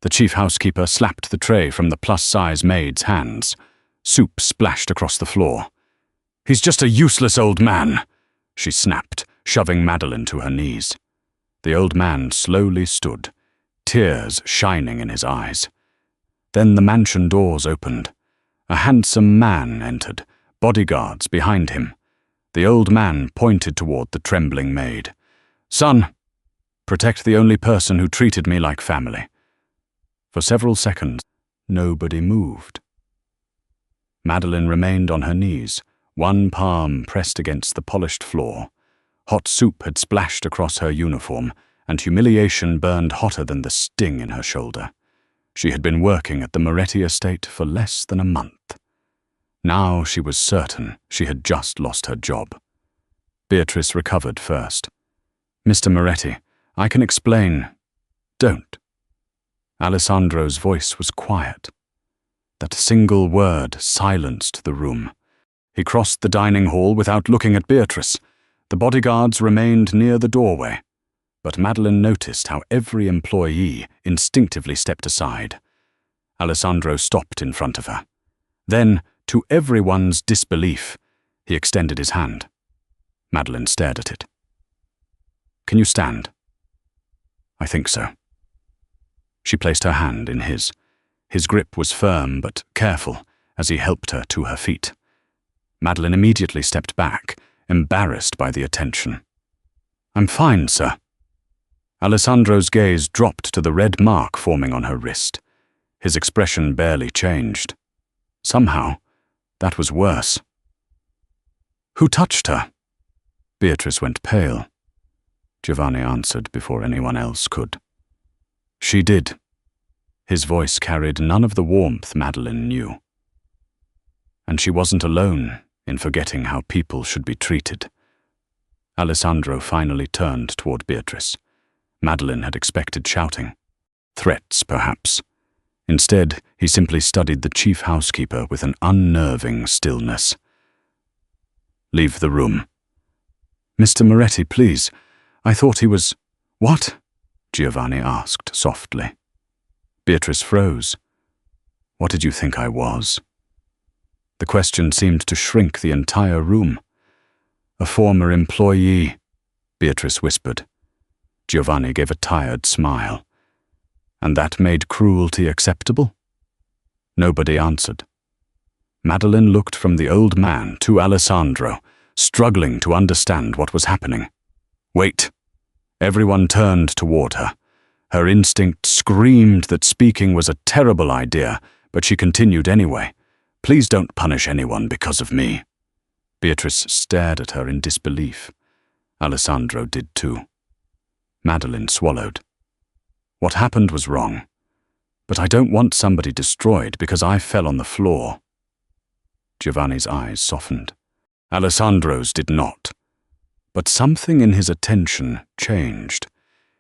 The chief housekeeper slapped the tray from the plus-size maid's hands. Soup splashed across the floor. "He's just a useless old man," she snapped, shoving Madeline to her knees. The old man slowly stood, tears shining in his eyes. Then the mansion doors opened. A handsome man entered, bodyguards behind him. The old man pointed toward the trembling maid. "Son, protect the only person who treated me like family." For several seconds, nobody moved. Madeline remained on her knees, one palm pressed against the polished floor. Hot soup had splashed across her uniform, and humiliation burned hotter than the sting in her shoulder. She had been working at the Moretti estate for less than a month. Now she was certain she had just lost her job. Beatrice recovered first. "Mr. Moretti, I can explain." "Don't." Aleandro's voice was quiet. That single word silenced the room. He crossed the dining hall without looking at Beatrice. The bodyguards remained near the doorway, but Madeline noticed how every employee instinctively stepped aside. Aleandro stopped in front of her. Then, to everyone's disbelief, he extended his hand. Madeline stared at it. "Can you stand?" "I think so." She placed her hand in his. His grip was firm but careful as he helped her to her feet. Madeline immediately stepped back, embarrassed by the attention. "I'm fine, sir." Aleandro's gaze dropped to the red mark forming on her wrist. His expression barely changed. Somehow, that was worse. "Who touched her?" Beatrice went pale. Giovanni answered before anyone else could. "She did." His voice carried none of the warmth Madeline knew. And she wasn't alone in forgetting how people should be treated. Aleandro finally turned toward Beatrice. Madeline had expected shouting. Threats, perhaps. Instead, he simply studied the chief housekeeper with an unnerving stillness. "Leave the room." "Mr. Moretti, please. I thought he was—" "What?" Giovanni asked softly. Beatrice froze. "What did you think I was?" The question seemed to shrink the entire room. "A former employee," Beatrice whispered. Giovanni gave a tired smile. "And that made cruelty acceptable?" Nobody answered. Madeline looked from the old man to Aleandro, struggling to understand what was happening. "Wait." Everyone turned toward her. Her instinct screamed that speaking was a terrible idea, but she continued anyway. "Please don't punish anyone because of me." Beatrice stared at her in disbelief. Aleandro did too. Madeline swallowed. "What happened was wrong, but I don't want somebody destroyed because I fell on the floor." Giovanni's eyes softened. Aleandro's did not. But something in his attention changed.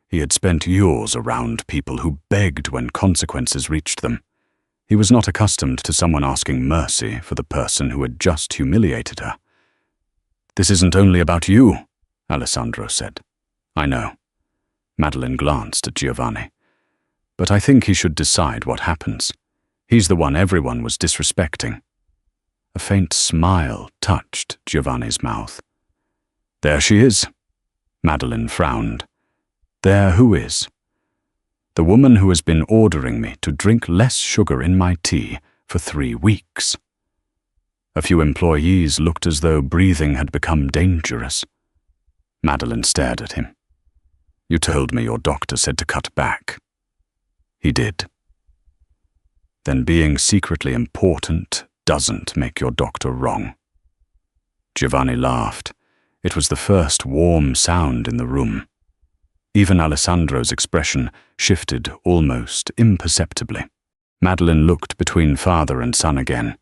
He had spent years around people who begged when consequences reached them. He was not accustomed to someone asking mercy for the person who had just humiliated her. "This isn't only about you," Aleandro said. "I know." Madeline glanced at Giovanni. "But I think he should decide what happens. He's the one everyone was disrespecting." A faint smile touched Giovanni's mouth. "There she is." Madeline frowned. "There who is?" "The woman who has been ordering me to drink less sugar in my tea for 3 weeks." A few employees looked as though breathing had become dangerous. Madeline stared at him. "You told me your doctor said to cut back." "He did." "Then being secretly important doesn't make your doctor wrong." Giovanni laughed. It was the first warm sound in the room. Even Aleandro's expression shifted almost imperceptibly. Madeline looked between father and son again.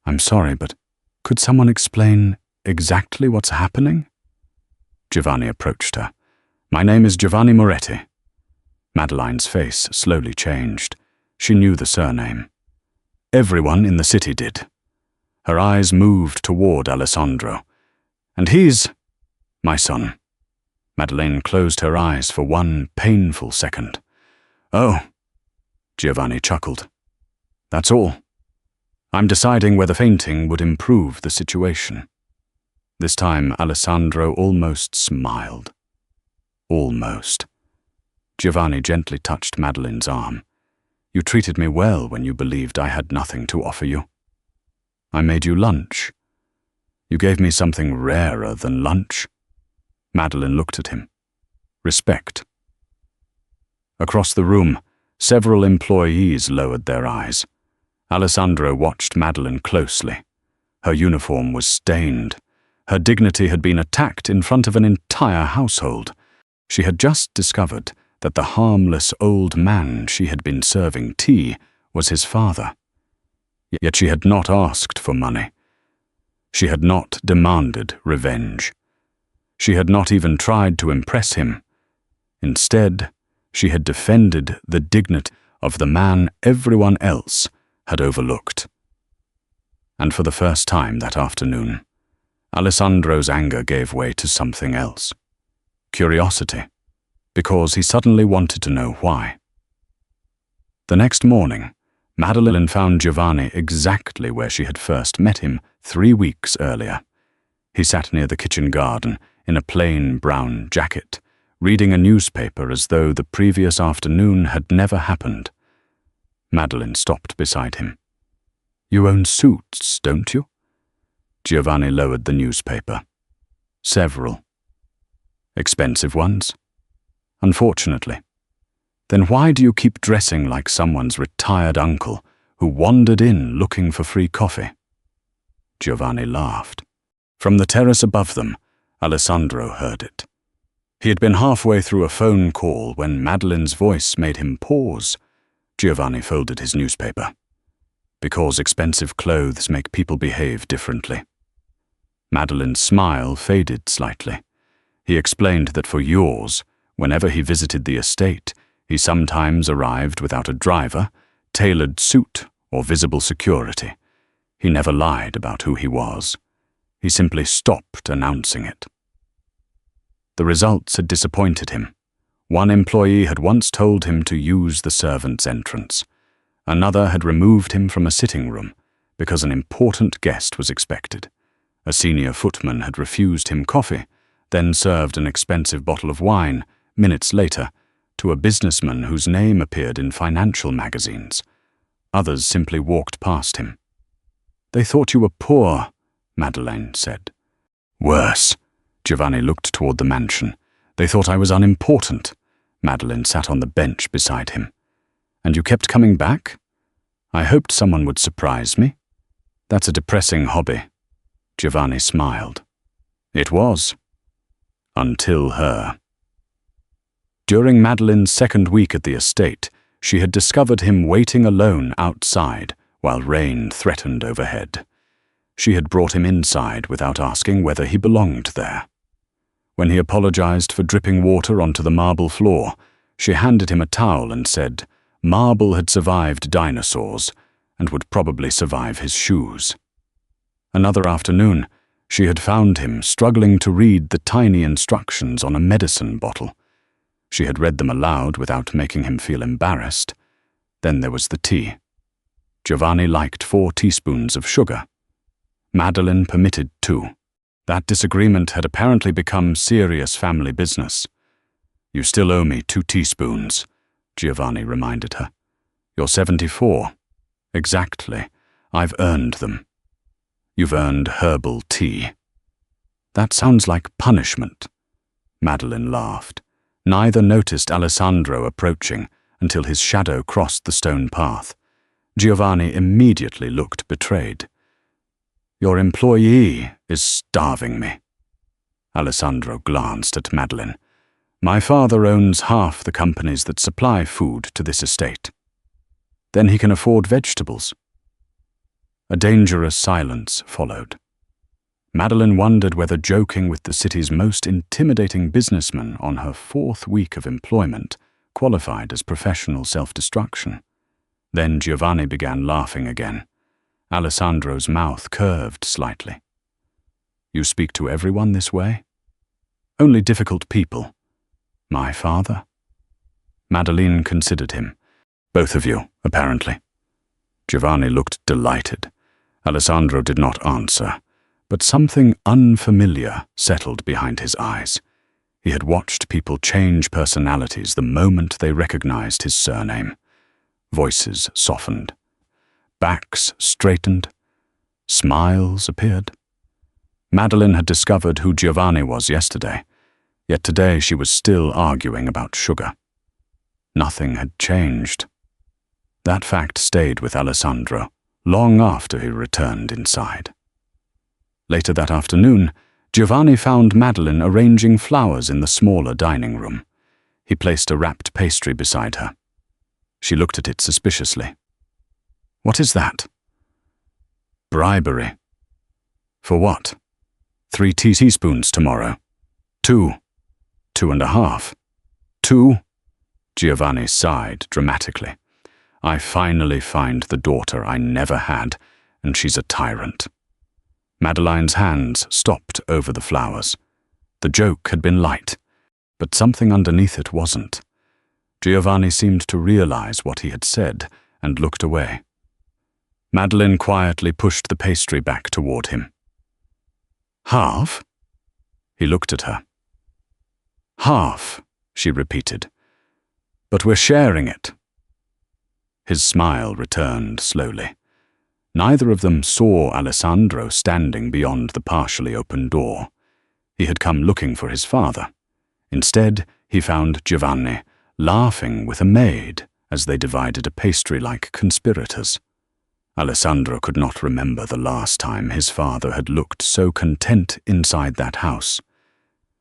"I'm sorry, but could someone explain exactly what's happening?" Giovanni approached her. "My name is Giovanni Moretti." Madeline's face slowly changed. She knew the surname. Everyone in the city did. Her eyes moved toward Aleandro. "And he's my son." Madeline closed her eyes for one painful second. "Oh." Giovanni chuckled. That's all. I'm deciding whether fainting would improve the situation. This time, Aleandro almost smiled. Almost. Giovanni gently touched Madeline's arm. You treated me well when you believed I had nothing to offer you. I made you lunch. You gave me something rarer than lunch. Madeline looked at him. Respect. Across the room, several employees lowered their eyes. Aleandro watched Madeline closely. Her uniform was stained. Her dignity had been attacked in front of an entire household. She had just discovered that the harmless old man she had been serving tea was his father. Yet she had not asked for money. She had not demanded revenge. She had not even tried to impress him. Instead, she had defended the dignity of the man everyone else had overlooked. And for the first time that afternoon, Aleandro's anger gave way to something else. Curiosity, because he suddenly wanted to know why. The next morning, Madeline found Giovanni exactly where she had first met him 3 weeks earlier. He sat near the kitchen garden in a plain brown jacket, reading a newspaper as though the previous afternoon had never happened. Madeline stopped beside him. You own suits, don't you? Giovanni lowered the newspaper. Several. Expensive ones? Unfortunately. Then why do you keep dressing like someone's retired uncle who wandered in looking for free coffee? Giovanni laughed. From the terrace above them, Aleandro heard it. He had been halfway through a phone call when Madeline's voice made him pause. Giovanni folded his newspaper. Because expensive clothes make people behave differently. Madeline's smile faded slightly. He explained that for years, whenever he visited the estate, he sometimes arrived without a driver, tailored suit, or visible security. He never lied about who he was. He simply stopped announcing it. The results had disappointed him. One employee had once told him to use the servants' entrance. Another had removed him from a sitting room because an important guest was expected. A senior footman had refused him coffee, then served an expensive bottle of wine, minutes later, to a businessman whose name appeared in financial magazines. Others simply walked past him. They thought you were poor, Madeline said. Worse. Giovanni looked toward the mansion. They thought I was unimportant. Madeline sat on the bench beside him. And you kept coming back? I hoped someone would surprise me. That's a depressing hobby. Giovanni smiled. It was. Until her. During Madeline's second week at the estate, she had discovered him waiting alone outside while rain threatened overhead. She had brought him inside without asking whether he belonged there. When he apologized for dripping water onto the marble floor, she handed him a towel and said marble had survived dinosaurs and would probably survive his shoes. Another afternoon, she had found him struggling to read the tiny instructions on a medicine bottle. She had read them aloud without making him feel embarrassed. Then there was the tea. Giovanni liked 4 teaspoons of sugar. Madeline permitted 2. That disagreement had apparently become serious family business. You still owe me 2 teaspoons, Giovanni reminded her. You're 74. Exactly. I've earned them. You've earned herbal tea. That sounds like punishment. Madeline laughed. Neither noticed Aleandro approaching until his shadow crossed the stone path. Giovanni immediately looked betrayed. Your employee is starving me. Aleandro glanced at Madeline. My father owns half the companies that supply food to this estate. Then he can afford vegetables. A dangerous silence followed. Madeline wondered whether joking with the city's most intimidating businessman on her 4th week of employment qualified as professional self-destruction. Then Giovanni began laughing again. Aleandro's mouth curved slightly. You speak to everyone this way? Only difficult people. My father? Madeline considered him. Both of you, apparently. Giovanni looked delighted. Aleandro did not answer, but something unfamiliar settled behind his eyes. He had watched people change personalities the moment they recognized his surname. Voices softened. Backs straightened. Smiles appeared. Madeline had discovered who Giovanni was yesterday, yet today she was still arguing about sugar. Nothing had changed. That fact stayed with Aleandro long after he returned inside. Later that afternoon, Giovanni found Madeline arranging flowers in the smaller dining room. He placed a wrapped pastry beside her. She looked at it suspiciously. "What is that?" "Bribery." "For what?" 3 teaspoons tomorrow. 2. 2.5. 2. Giovanni sighed dramatically. "I finally find the daughter I never had, and she's a tyrant." Madeline's hands stopped over the flowers. The joke had been light, but something underneath it wasn't. Giovanni seemed to realize what he had said and looked away. Madeline quietly pushed the pastry back toward him. "Half?" He looked at her. "Half," she repeated. "But we're sharing it." His smile returned slowly. Neither of them saw Aleandro standing beyond the partially open door. He had come looking for his father. Instead, he found Giovanni laughing with a maid as they divided a pastry like conspirators. Aleandro could not remember the last time his father had looked so content inside that house.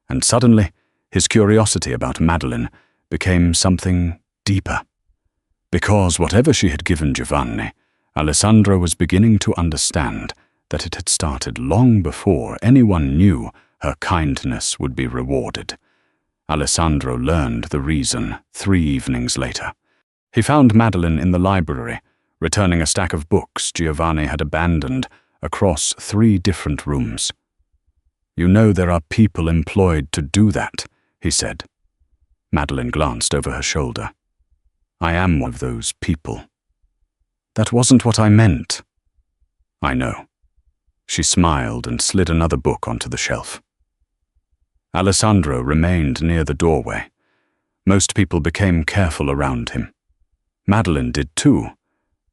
And suddenly, his curiosity about Madeline became something deeper. Because whatever she had given Giovanni, Aleandro was beginning to understand that it had started long before anyone knew her kindness would be rewarded. Aleandro learned the reason 3 evenings later. He found Madeline in the library, returning a stack of books Giovanni had abandoned across 3 different rooms. "You know there are people employed to do that," he said. Madeline glanced over her shoulder. "I am one of those people." "That wasn't what I meant." "I know." She smiled and slid another book onto the shelf. Aleandro remained near the doorway. Most people became careful around him. Madeline did too,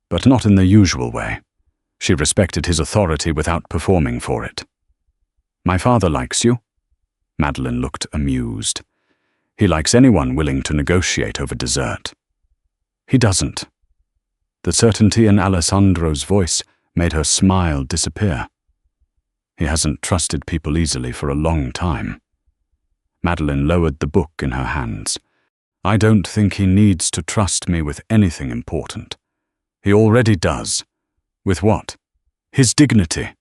but not in the usual way. She respected his authority without performing for it. "My father likes you." Madeline looked amused. "He likes anyone willing to negotiate over dessert." "He doesn't." The certainty in Aleandro's voice made her smile disappear. "He hasn't trusted people easily for a long time." Madeline lowered the book in her hands. "I don't think he needs to trust me with anything important. He already does." "With what?" "His dignity."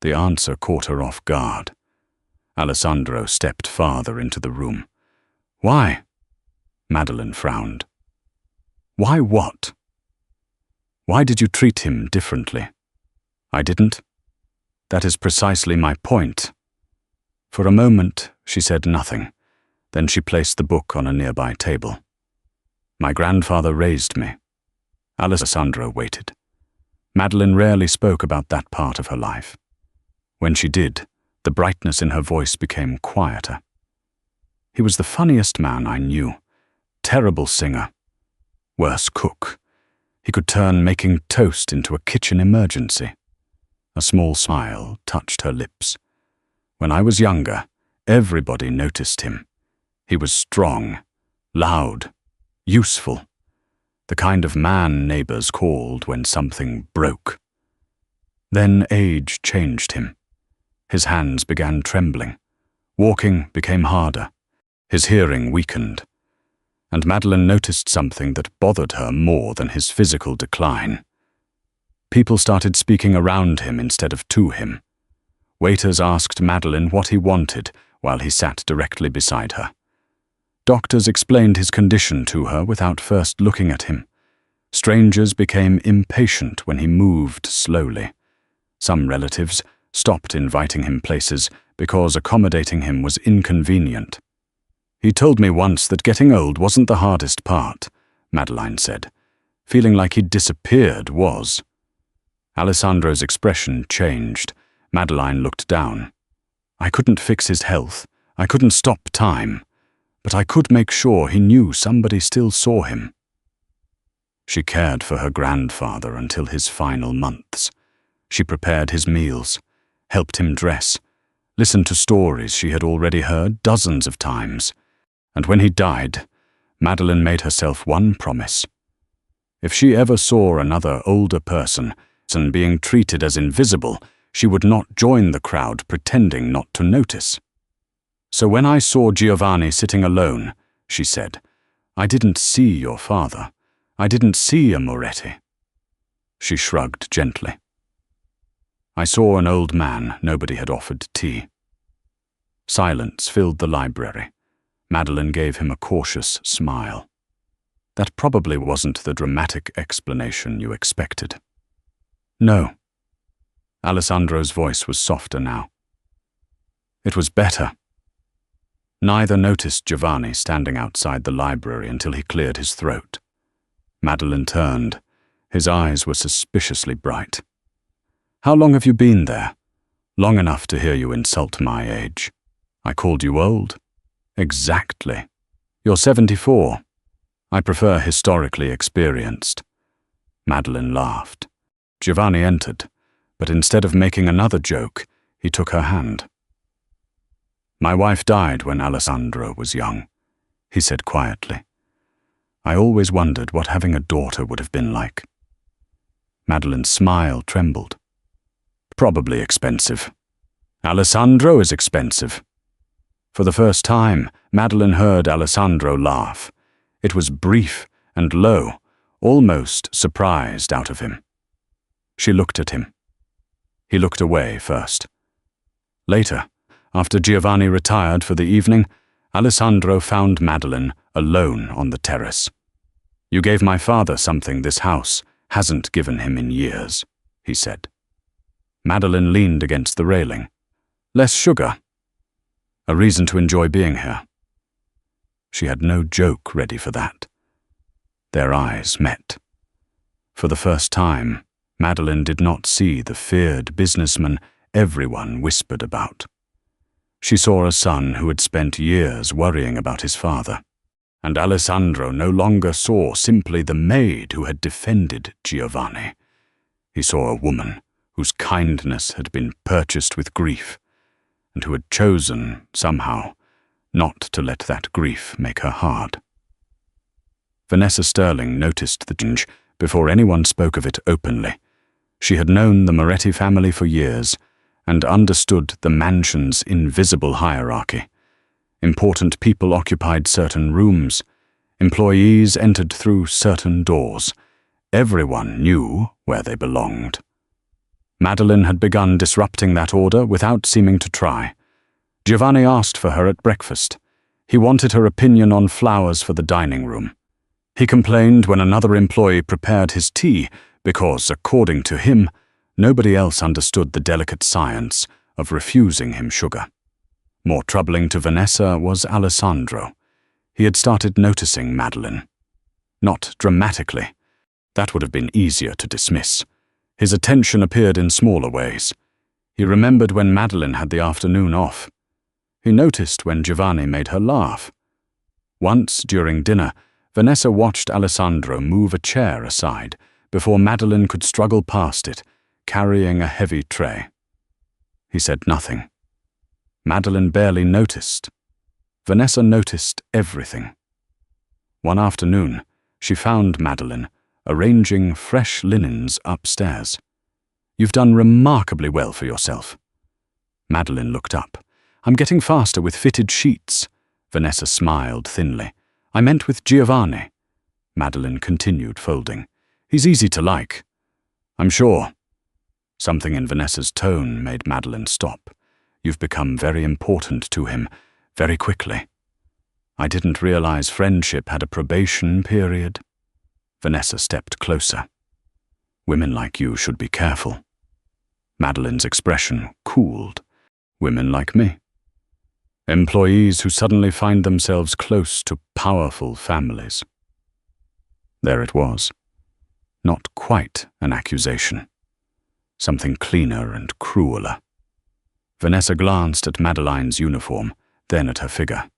The answer caught her off guard. Aleandro stepped farther into the room. "Why?" Madeline frowned. "Why what?" "Why did you treat him differently?" "I didn't." "That is precisely my point." For a moment, she said nothing. Then she placed the book on a nearby table. "My grandfather raised me." Aleandro waited. Madeline rarely spoke about that part of her life. When she did, the brightness in her voice became quieter. "He was the funniest man I knew. Terrible singer. Worse cook. He could turn making toast into a kitchen emergency." A small smile touched her lips. "When I was younger, everybody noticed him. He was strong, loud, useful. The kind of man neighbors called when something broke. Then age changed him. His hands began trembling. Walking became harder. His hearing weakened. And Madeline noticed something that bothered her more than his physical decline. People started speaking around him instead of to him. Waiters asked Madeline what he wanted while he sat directly beside her. Doctors explained his condition to her without first looking at him. Strangers became impatient when he moved slowly. Some relatives stopped inviting him places because accommodating him was inconvenient. "He told me once that getting old wasn't the hardest part," Madeline said. feeling like he'd disappeared was. Alessandro's expression changed. Meline looked down. I couldn't fix his health. I couldn't stop time. But I could make sure he knew somebody still saw him. She cared for her grandfather until his final months. She prepared his meals, helped him dress, listened to stories she had already heard dozens of times. And when he died, Meline made herself one promise. If she ever saw another older person being treated as invisible, she would not join the crowd pretending not to notice. So when I saw Giovanni sitting alone, she said, I didn't see your father. I didn't see a Moretti. She shrugged gently. I saw an old man nobody had offered tea. Silence filled the library. Meline gave him a cautious smile. That probably wasn't the dramatic explanation you expected. No. Alessandro's voice was softer now. It was better. Neither noticed Giovanni standing outside the library until he cleared his throat. Meline turned. His eyes were suspiciously bright. How long have you been there? Long enough to hear you insult my age. I called you old? Exactly. You're 74. I prefer historically experienced. Meline laughed. Giovanni entered, but instead of making another joke, he took her hand. My wife died when Alessandro was young, he said quietly. I always wondered what having a daughter would have been like. Meline's smile trembled. Probably expensive. Alessandro is expensive. For the first time, Meline heard Alessandro laugh. It was brief and low, almost surprised out of him. She looked at him. He looked away first. Later, after Giovanni retired for the evening, Alessandro found Meline alone on the terrace. You gave my father something this house hasn't given him in years, he said. Meline leaned against the railing. Less sugar. A reason to enjoy being here. She had no joke ready for that. Their eyes met. For the first time, Meline did not see the feared businessman everyone whispered about. She saw a son who had spent years worrying about his father. And Alessandro no longer saw simply the maid who had defended Giovanni. He saw a woman whose kindness had been purchased with grief, and who had chosen, somehow, not to let that grief make her hard. Vanessa Sterling noticed the change before anyone spoke of it openly. She had known the Moretti family for years and understood the mansion's invisible hierarchy. Important people occupied certain rooms. Employees entered through certain doors. Everyone knew where they belonged. Meline had begun disrupting that order without seeming to try. Giovanni asked for her at breakfast. He wanted her opinion on flowers for the dining room. He complained when another employee prepared his tea because, according to him, nobody else understood the delicate science of refusing him sugar. More troubling to Vanessa was Alessandro. He had started noticing Meline. Not dramatically. That would have been easier to dismiss. His attention appeared in smaller ways. He remembered when Meline had the afternoon off. He noticed when Giovanni made her laugh. Once, during dinner, Vanessa watched Alessandro move a chair aside before Meline could struggle past it, carrying a heavy tray. He said nothing. Meline barely noticed. Vanessa noticed everything. One afternoon, she found Meline arranging fresh linens upstairs. You've done remarkably well for yourself. Meline looked up. I'm getting faster with fitted sheets. Vanessa smiled thinly. I meant with Giovanni. Meline continued folding. He's easy to like. I'm sure. Something in Vanessa's tone made Meline stop. You've become very important to him, very quickly. I didn't realize friendship had a probation period. Vanessa stepped closer. Women like you should be careful. Medeline's expression cooled. Women like me. Employees who suddenly find themselves close to powerful families. There it was. Not quite an accusation. Something cleaner and crueler. Vanessa glanced at Madeline's uniform, then at her figure.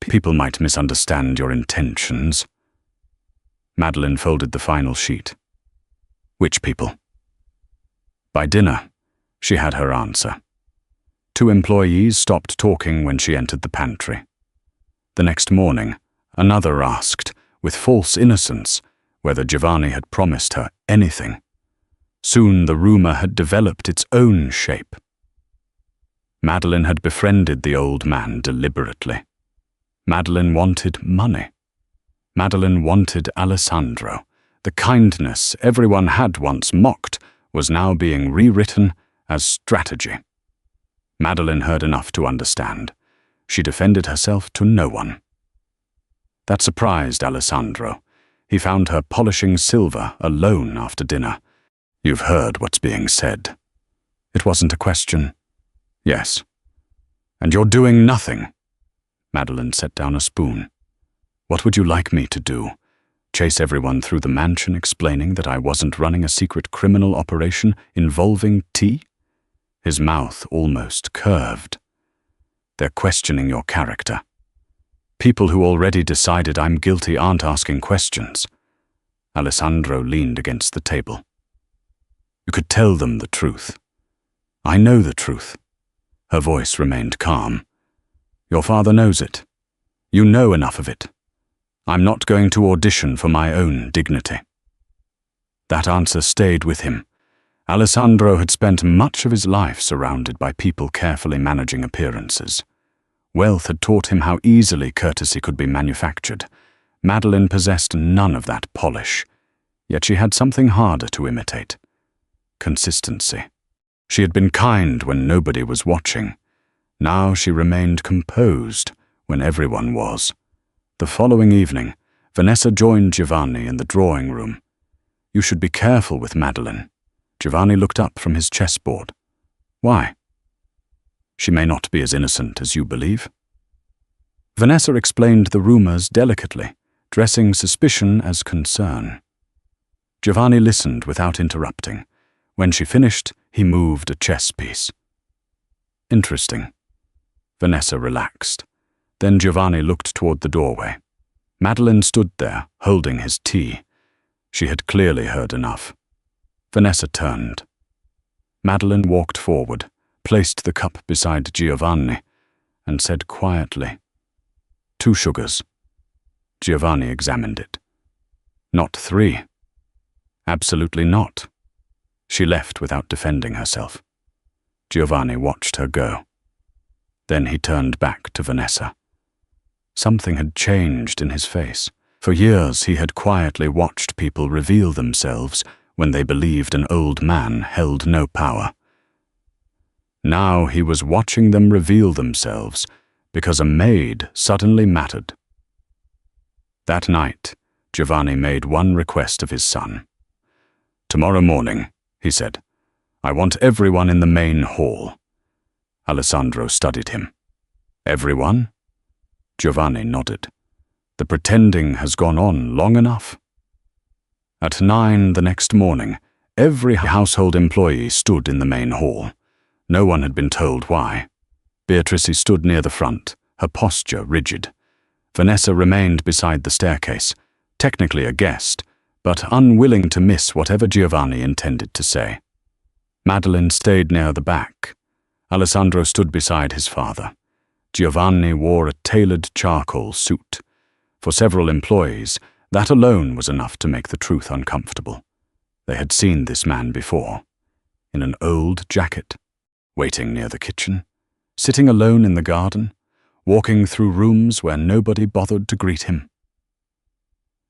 People might misunderstand your intentions. Madeline folded the final sheet. Which people? By dinner, she had her answer. 2 employees stopped talking when she entered the pantry. The next morning, another asked, with false innocence, whether Giovanni had promised her anything. Soon the rumor had developed its own shape. Madeline had befriended the old man deliberately. Madeline wanted money. Madeline wanted Aleandro. The kindness everyone had once mocked was now being rewritten as strategy. Madeline heard enough to understand. She defended herself to no one. That surprised Aleandro. He found her polishing silver alone after dinner. You've heard what's being said. It wasn't a question. Yes. And you're doing nothing. Madeline set down a spoon. What would you like me to do? Chase everyone through the mansion explaining that I wasn't running a secret criminal operation involving tea? His mouth almost curved. They're questioning your character. People who already decided I'm guilty aren't asking questions. Aleandro leaned against the table. You could tell them the truth. I know the truth. Her voice remained calm. Your father knows it. You know enough of it. I'm not going to audition for my own dignity. That answer stayed with him. Aleandro had spent much of his life surrounded by people carefully managing appearances. Wealth had taught him how easily courtesy could be manufactured. Madeline possessed none of that polish, yet she had something harder to imitate. Consistency. She had been kind when nobody was watching. Now she remained composed when everyone was. The following evening, Vanessa joined Giovanni in the drawing room. You should be careful with Madeline. Giovanni looked up from his chessboard. Why? She may not be as innocent as you believe. Vanessa explained the rumors delicately, dressing suspicion as concern. Giovanni listened without interrupting. When she finished, he moved a chess piece. Interesting. Vanessa relaxed. Then Giovanni looked toward the doorway. Madeline stood there, holding his tea. She had clearly heard enough. Vanessa turned. Madeline walked forward, placed the cup beside Giovanni, and said quietly, 2 sugars. Giovanni examined it. Not 3. Absolutely not. She left without defending herself. Giovanni watched her go. Then he turned back to Vanessa. Something had changed in his face. For years he had quietly watched people reveal themselves when they believed an old man held no power. Now he was watching them reveal themselves because a maid suddenly mattered. That night, Giovanni made one request of his son. Tomorrow morning, he said, I want everyone in the main hall. Aleandro studied him. Everyone? Giovanni nodded. The pretending has gone on long enough. At 9 the next morning, every household employee stood in the main hall. No one had been told why. Beatrice stood near the front, her posture rigid. Vanessa remained beside the staircase, technically a guest, but unwilling to miss whatever Giovanni intended to say. Madeline stayed near the back. Aleandro stood beside his father. Giovanni wore a tailored charcoal suit. For several employees, that alone was enough to make the truth uncomfortable. They had seen this man before, in an old jacket, waiting near the kitchen, sitting alone in the garden, walking through rooms where nobody bothered to greet him.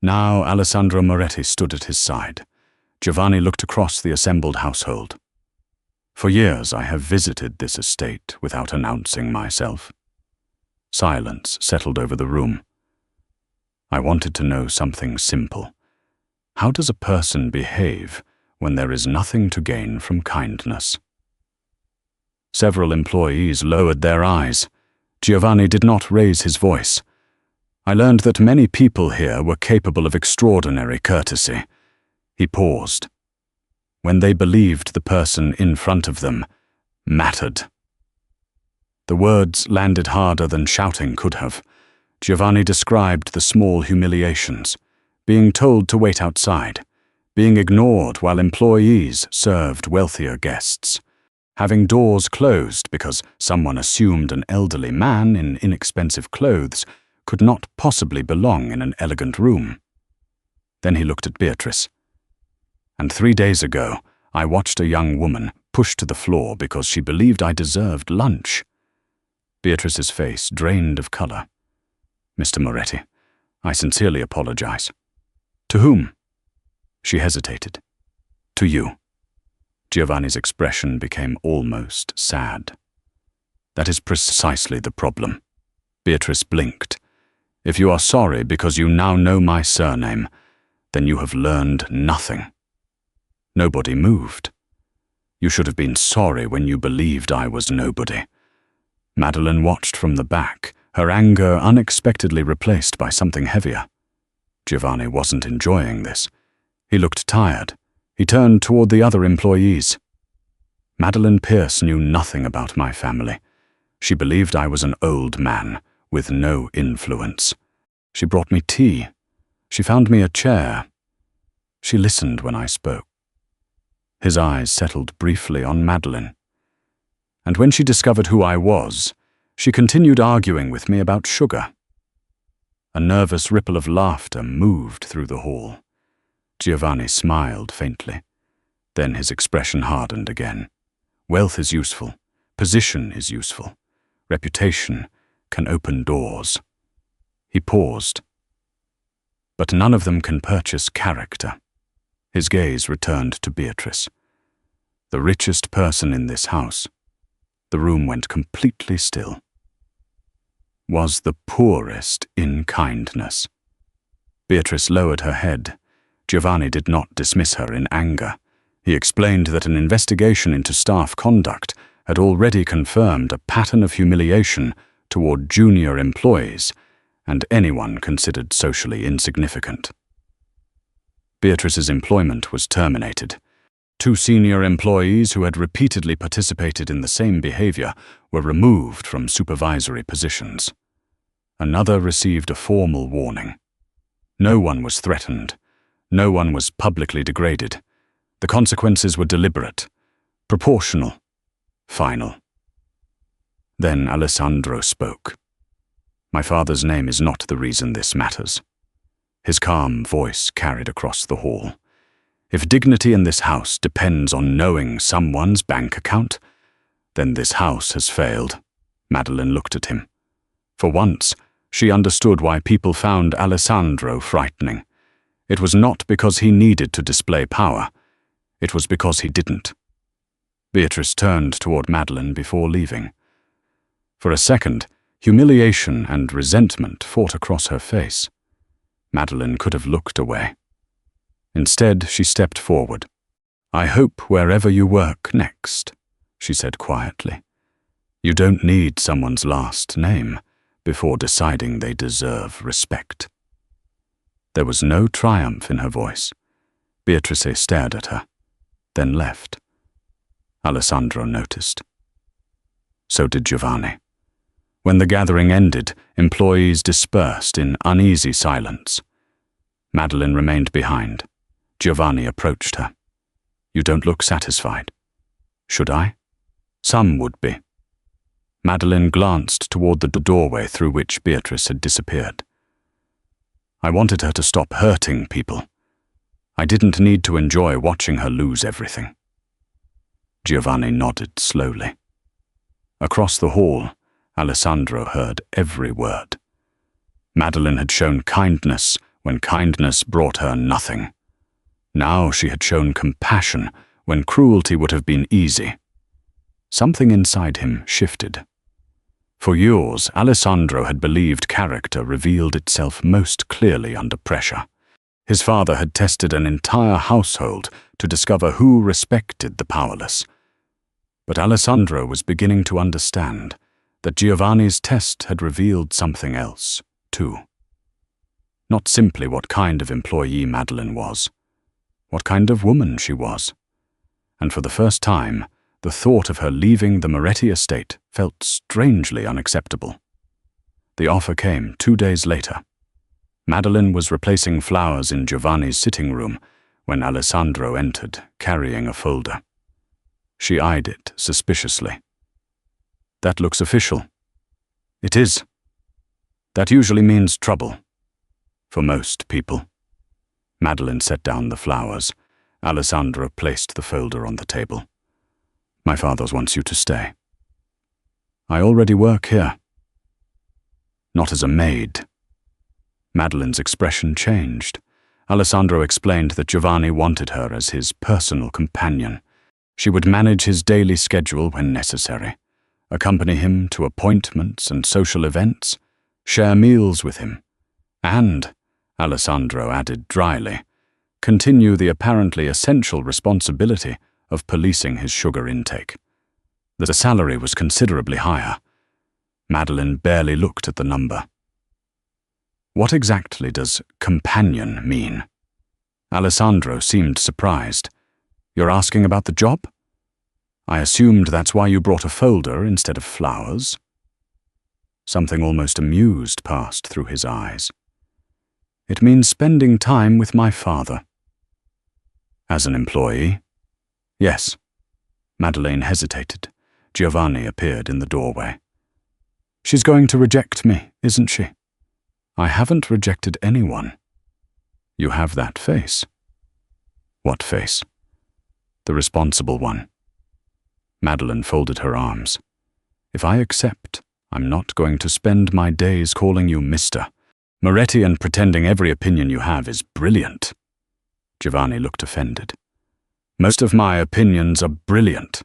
Now Alessandro Moretti stood at his side. Giovanni looked across the assembled household. For years I have visited this estate without announcing myself. Silence settled over the room. I wanted to know something simple. How does a person behave when there is nothing to gain from kindness? Several employees lowered their eyes. Giovanni did not raise his voice. I learned that many people here were capable of extraordinary courtesy. He paused. When they believed the person in front of them mattered. The words landed harder than shouting could have. Giovanni described the small humiliations, being told to wait outside, being ignored while employees served wealthier guests, having doors closed because someone assumed an elderly man in inexpensive clothes could not possibly belong in an elegant room. Then he looked at Beatrice. And 3 days ago, I watched a young woman pushed to the floor because she believed I deserved lunch. Beatrice's face drained of color. Mr. Moretti, I sincerely apologize. To whom? She hesitated. To you. Giovanni's expression became almost sad. That is precisely the problem. Beatrice blinked. If you are sorry because you now know my surname, then you have learned nothing. Nobody moved. You should have been sorry when you believed I was nobody. Madeline watched from the back, her anger unexpectedly replaced by something heavier. Giovanni wasn't enjoying this. He looked tired. He turned toward the other employees. Madeline Pierce knew nothing about my family. She believed I was an old man with no influence. She brought me tea. She found me a chair. She listened when I spoke. His eyes settled briefly on Madeline. And when she discovered who I was, she continued arguing with me about sugar. A nervous ripple of laughter moved through the hall. Giovanni smiled faintly. Then his expression hardened again. Wealth is useful. Position is useful. Reputation can open doors. He paused. But none of them can purchase character. His gaze returned to Beatrice. The richest person in this house. The room went completely still. Was the poorest in kindness. Beatrice lowered her head. Giovanni did not dismiss her in anger. He explained that an investigation into staff conduct had already confirmed a pattern of humiliation toward junior employees and anyone considered socially insignificant. Beatrice's employment was terminated. 2 senior employees who had repeatedly participated in the same behavior were removed from supervisory positions. Another received a formal warning. No one was threatened. No one was publicly degraded. The consequences were deliberate, proportional, final. Then Aleandro spoke. My father's name is not the reason this matters. His calm voice carried across the hall. If dignity in this house depends on knowing someone's bank account, then this house has failed. Madeline looked at him. For once, she understood why people found Aleandro frightening. It was not because he needed to display power. It was because he didn't. Beatrice turned toward Madeline before leaving. For a second, humiliation and resentment fought across her face. Madeline could have looked away. Instead, she stepped forward. I hope wherever you work next, she said quietly. You don't need someone's last name before deciding they deserve respect. There was no triumph in her voice. Beatrice stared at her, then left. Aleandro noticed. So did Giovanni. When the gathering ended, employees dispersed in uneasy silence. Madeline remained behind. Giovanni approached her. You don't look satisfied. Should I? Some would be. Madeline glanced toward the doorway through which Beatrice had disappeared. I wanted her to stop hurting people. I didn't need to enjoy watching her lose everything. Giovanni nodded slowly. Across the hall, Aleandro heard every word. Madeline had shown kindness when kindness brought her nothing. Now she had shown compassion when cruelty would have been easy. Something inside him shifted. For years, Aleandro had believed character revealed itself most clearly under pressure. His father had tested an entire household to discover who respected the powerless. But Aleandro was beginning to understand that Giovanni's test had revealed something else, too. Not simply what kind of employee Madeline was, what kind of woman she was. And for the first time, the thought of her leaving the Moretti estate felt strangely unacceptable. The offer came 2 days later. Madeline was replacing flowers in Giovanni's sitting room when Aleandro entered, carrying a folder. She eyed it suspiciously. "That looks official." "It is. That usually means trouble. For most people." Madeline set down the flowers. Aleandro placed the folder on the table. "My father wants you to stay." "I already work here." "Not as a maid." Madeline's expression changed. Aleandro explained that Giovanni wanted her as his personal companion. She would manage his daily schedule when necessary, accompany him to appointments and social events, share meals with him, and, Aleandro added dryly, continue the apparently essential responsibility of policing his sugar intake. The salary was considerably higher. Madeline barely looked at the number. "What exactly does companion mean?" Aleandro seemed surprised. "You're asking about the job? I assumed that's why you brought a folder instead of flowers." Something almost amused passed through his eyes. "It means spending time with my father." "As an employee?" "Yes." Madeline hesitated. Giovanni appeared in the doorway. "She's going to reject me, isn't she?" "I haven't rejected anyone." "You have that face." "What face?" "The responsible one." Madeline folded her arms. "If I accept, I'm not going to spend my days calling you Mr. Moretti and pretending every opinion you have is brilliant." Giovanni looked offended. "Most of my opinions are brilliant.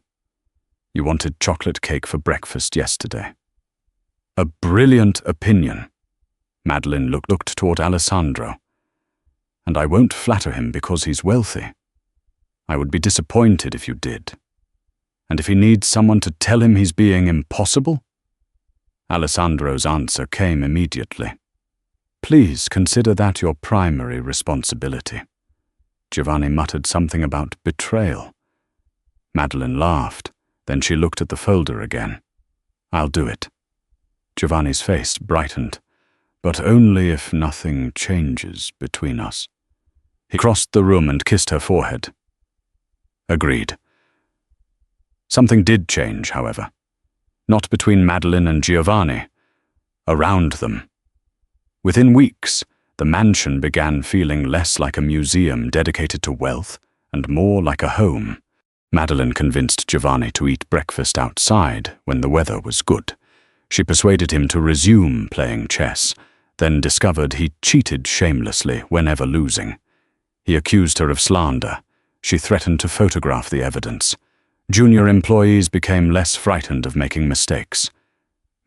You wanted chocolate cake for breakfast yesterday." "A brilliant opinion." Madeline looked toward Aleandro. "And I won't flatter him because he's wealthy. I would be disappointed if you did. And if he needs someone to tell him he's being impossible?" Aleandro's answer came immediately. "Please consider that your primary responsibility." Giovanni muttered something about betrayal. Madeline laughed, then she looked at the folder again. "I'll do it." Giovanni's face brightened. "But only if nothing changes between us." He crossed the room and kissed her forehead. "Agreed." Something did change, however. Not between Madeline and Giovanni. Around them. Within weeks, the mansion began feeling less like a museum dedicated to wealth and more like a home. Madeline convinced Giovanni to eat breakfast outside when the weather was good. She persuaded him to resume playing chess, then discovered he cheated shamelessly whenever losing. He accused her of slander. She threatened to photograph the evidence. Junior employees became less frightened of making mistakes.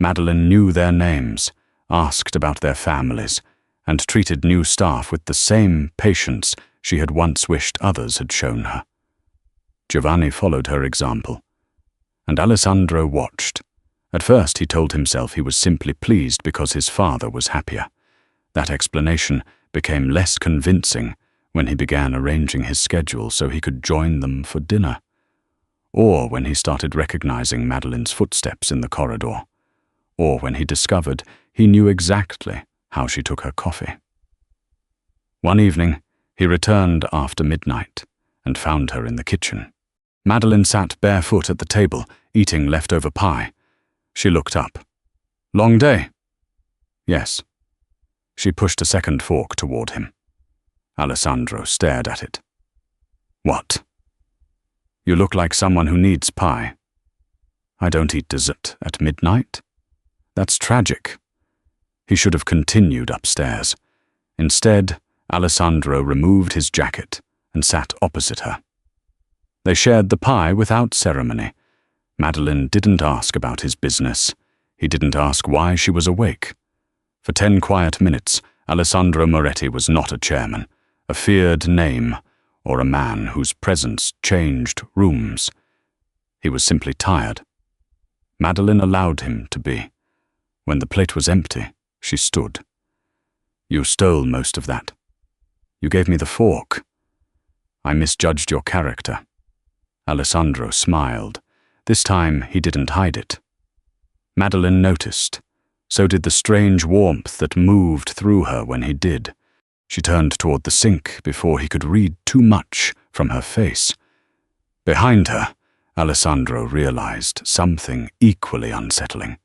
Madeline knew their names, asked about their families, and treated new staff with the same patience she had once wished others had shown her. Giovanni followed her example, and Aleandro watched. At first he told himself he was simply pleased because his father was happier. That explanation became less convincing when he began arranging his schedule so he could join them for dinner, or when he started recognizing Madeline's footsteps in the corridor, or when he discovered he knew exactly how she took her coffee. One evening, he returned after midnight and found her in the kitchen. Madeline sat barefoot at the table, eating leftover pie. She looked up. "Long day?" "Yes." She pushed a second fork toward him. Aleandro stared at it. "What?" "You look like someone who needs pie." "I don't eat dessert at midnight." "That's tragic." He should have continued upstairs. Instead, Aleandro removed his jacket and sat opposite her. They shared the pie without ceremony. Madeline didn't ask about his business. He didn't ask why she was awake. For 10 quiet minutes, Aleandro Moretti was not a chairman, a feared name, or a man whose presence changed rooms. He was simply tired. Madeline allowed him to be. When the plate was empty, she stood. "You stole most of that. You gave me the fork." I misjudged your character. Aleandro smiled. This time he didn't hide it. Madeline noticed. So did the strange warmth that moved through her when he did. She turned toward the sink before he could read too much from her face. Behind her, Aleandro realized something equally unsettling.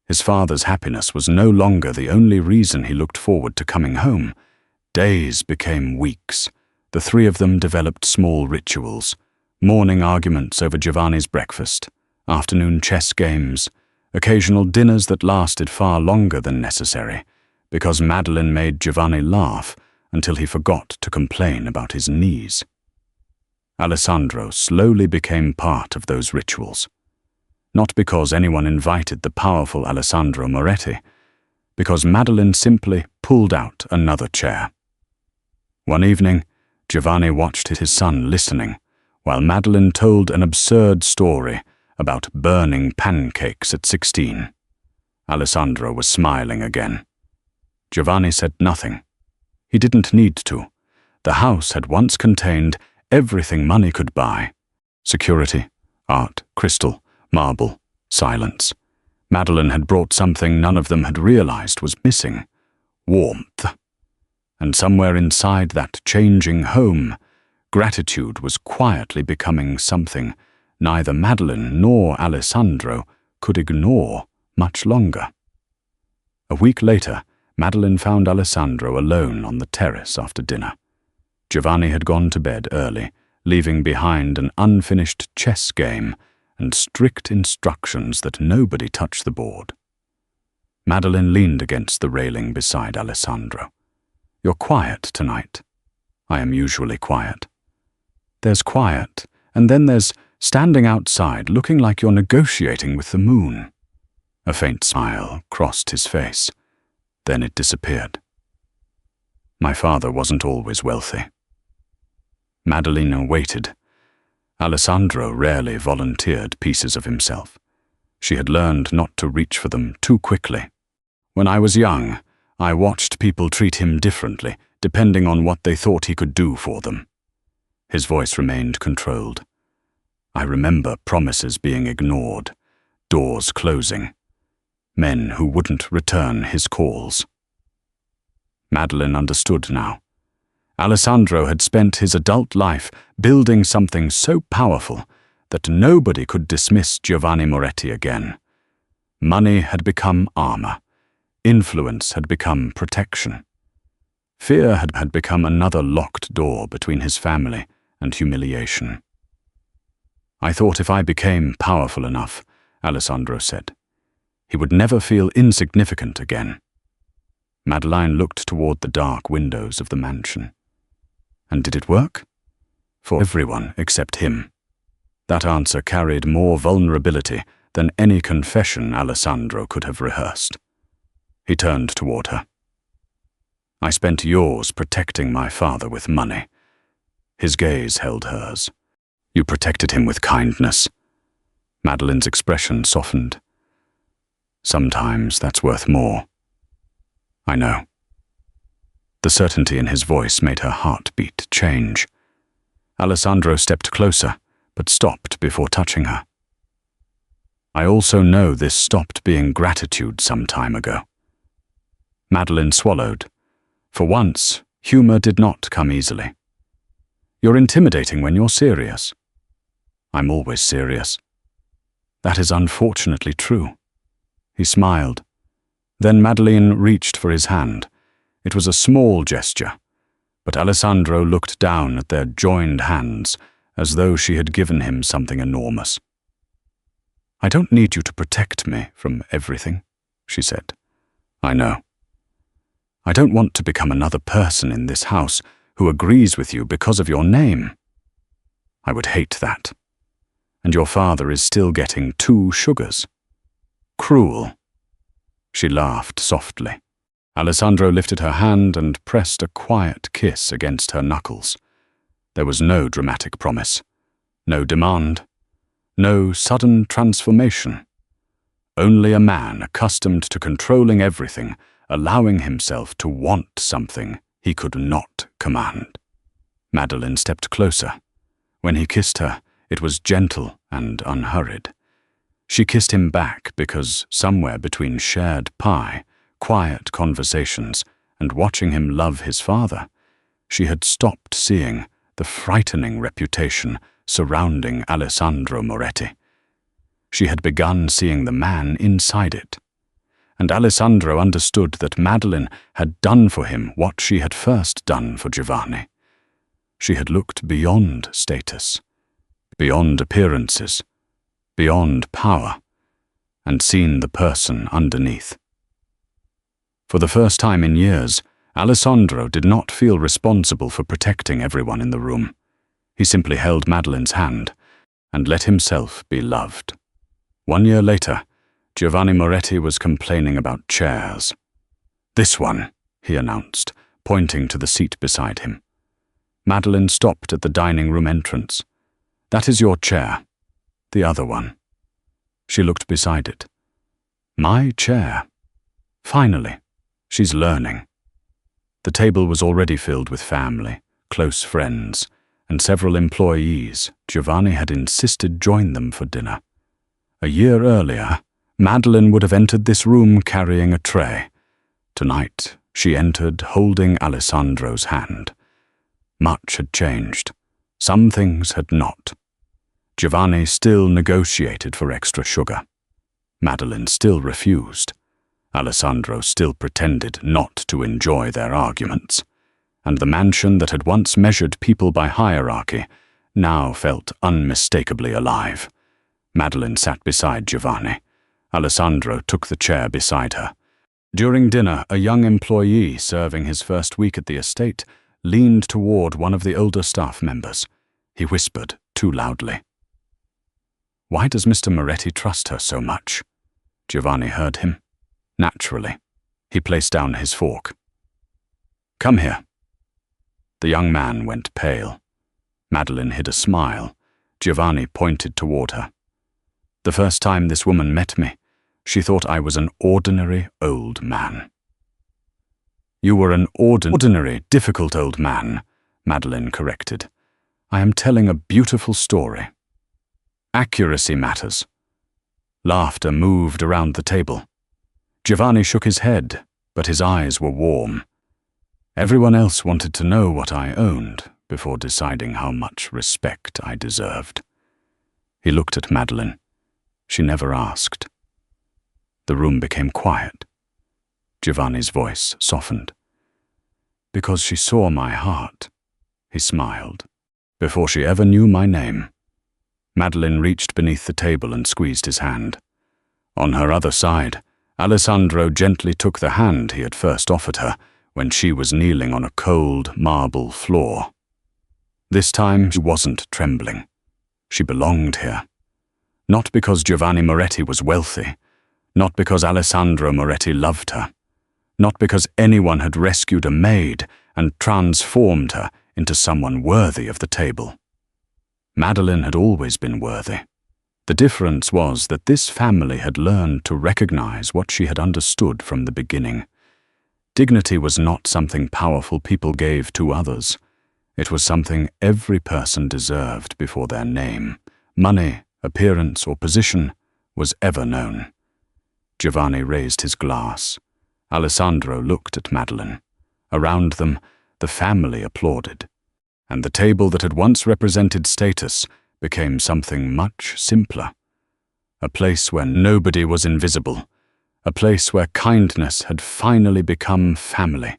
His father's happiness was no longer the only reason he looked forward to coming home. Days became weeks. The three of them developed small rituals. Morning arguments over Giovanni's breakfast, afternoon chess games, occasional dinners that lasted far longer than necessary, because Madeline made Giovanni laugh until he forgot to complain about his knees. Aleandro slowly became part of those rituals. Not because anyone invited the powerful Aleandro Moretti, because Madeline simply pulled out another chair. One evening, Giovanni watched his son listening, while Madeline told an absurd story about burning pancakes at 16. Aleandro was smiling again. Giovanni said nothing. He didn't need to. The house had once contained everything money could buy. Security, art, crystal, marble, silence. Madeline had brought something none of them had realized was missing: warmth. And somewhere inside that changing home, gratitude was quietly becoming something neither Madeline nor Aleandro could ignore much longer. A week later, Madeline found Aleandro alone on the terrace after dinner. Giovanni had gone to bed early, leaving behind an unfinished chess game and strict instructions that nobody touch the board. Madeline leaned against the railing beside Aleandro. "You're quiet tonight." "I am usually quiet." "There's quiet, and then there's standing outside looking like you're negotiating with the moon." A faint smile crossed his face. Then it disappeared. "My father wasn't always wealthy." Madeline waited. Aleandro rarely volunteered pieces of himself. She had learned not to reach for them too quickly. "When I was young, I watched people treat him differently, depending on what they thought he could do for them." His voice remained controlled. "I remember promises being ignored, doors closing, men who wouldn't return his calls." Madeline understood now. Aleandro had spent his adult life building something so powerful that nobody could dismiss Giovanni Moretti again. Money had become armor. Influence had become protection. Fear had become another locked door between his family and humiliation. "I thought if I became powerful enough," Aleandro said, "he would never feel insignificant again." Madeline looked toward the dark windows of the mansion. And did it work? For everyone except him. That answer carried more vulnerability than any confession Aleandro could have rehearsed. He turned toward her. "I spent yours protecting my father with money." His gaze held hers. "You protected him with kindness." Madeline's expression softened. "Sometimes that's worth more." "I know." The certainty in his voice made her heartbeat change. Aleandro stepped closer, but stopped before touching her. "I also know this stopped being gratitude some time ago." Madeline swallowed. For once, humor did not come easily. "You're intimidating when you're serious." "I'm always serious." "That is unfortunately true." He smiled. Then Madeline reached for his hand. It was a small gesture, but Aleandro looked down at their joined hands as though she had given him something enormous. "I don't need you to protect me from everything," she said. "I know. I don't want to become another person in this house who agrees with you because of your name. I would hate that. And your father is still getting 2 sugars. Cruel." She laughed softly. Aleandro lifted her hand and pressed a quiet kiss against her knuckles. There was no dramatic promise, no demand, no sudden transformation. Only a man accustomed to controlling everything, allowing himself to want something he could not command. Madeline stepped closer. When he kissed her, it was gentle and unhurried. She kissed him back because somewhere between shared pie, quiet conversations, and watching him love his father, she had stopped seeing the frightening reputation surrounding Aleandro Moretti. She had begun seeing the man inside it. And Aleandro understood that Madeline had done for him what she had first done for Giovanni. She had looked beyond status, beyond appearances, beyond power, and seen the person underneath. For the first time in years, Aleandro did not feel responsible for protecting everyone in the room. He simply held Madeline's hand and let himself be loved. 1 year later, Giovanni Moretti was complaining about chairs. "This one," he announced, pointing to the seat beside him. Madeline stopped at the dining room entrance. "That is your chair. The other one." She looked beside it. "My chair. Finally, she's learning." The table was already filled with family, close friends, and several employees Giovanni had insisted join them for dinner. A year earlier, Madeline would have entered this room carrying a tray. Tonight, she entered holding Aleandro's hand. Much had changed. Some things had not. Giovanni still negotiated for extra sugar. Madeline still refused. Aleandro still pretended not to enjoy their arguments. And the mansion that had once measured people by hierarchy now felt unmistakably alive. Madeline sat beside Giovanni. Aleandro took the chair beside her. During dinner, a young employee serving his first week at the estate leaned toward one of the older staff members. He whispered too loudly. "Why does Mr. Moretti trust her so much?" Giovanni heard him. Naturally, he placed down his fork. "Come here." The young man went pale. Madeline hid a smile. Giovanni pointed toward her. "The first time this woman met me, she thought I was an ordinary old man." "You were an ordinary, difficult old man," Madeline corrected. "I am telling a beautiful story." Accuracy matters. Laughter moved around the table. Giovanni shook his head, but his eyes were warm. Everyone else wanted to know what I owned before deciding how much respect I deserved. He looked at Madeline. She never asked. The room became quiet. Giovanni's voice softened. "Because she saw my heart," he smiled, "before she ever knew my name." Madeline reached beneath the table and squeezed his hand. On her other side, Aleandro gently took the hand he had first offered her when she was kneeling on a cold marble floor. This time she wasn't trembling. She belonged here. Not because Giovanni Moretti was wealthy, not because Aleandro Moretti loved her, not because anyone had rescued a maid and transformed her into someone worthy of the table. Madeline had always been worthy. The difference was that this family had learned to recognize what she had understood from the beginning. Dignity was not something powerful people gave to others. It was something every person deserved before their name, money, appearance, or position was ever known. Giovanni raised his glass. Aleandro looked at Madeline. Around them, the family applauded. And the table that had once represented status became something much simpler. A place where nobody was invisible. A place where kindness had finally become family.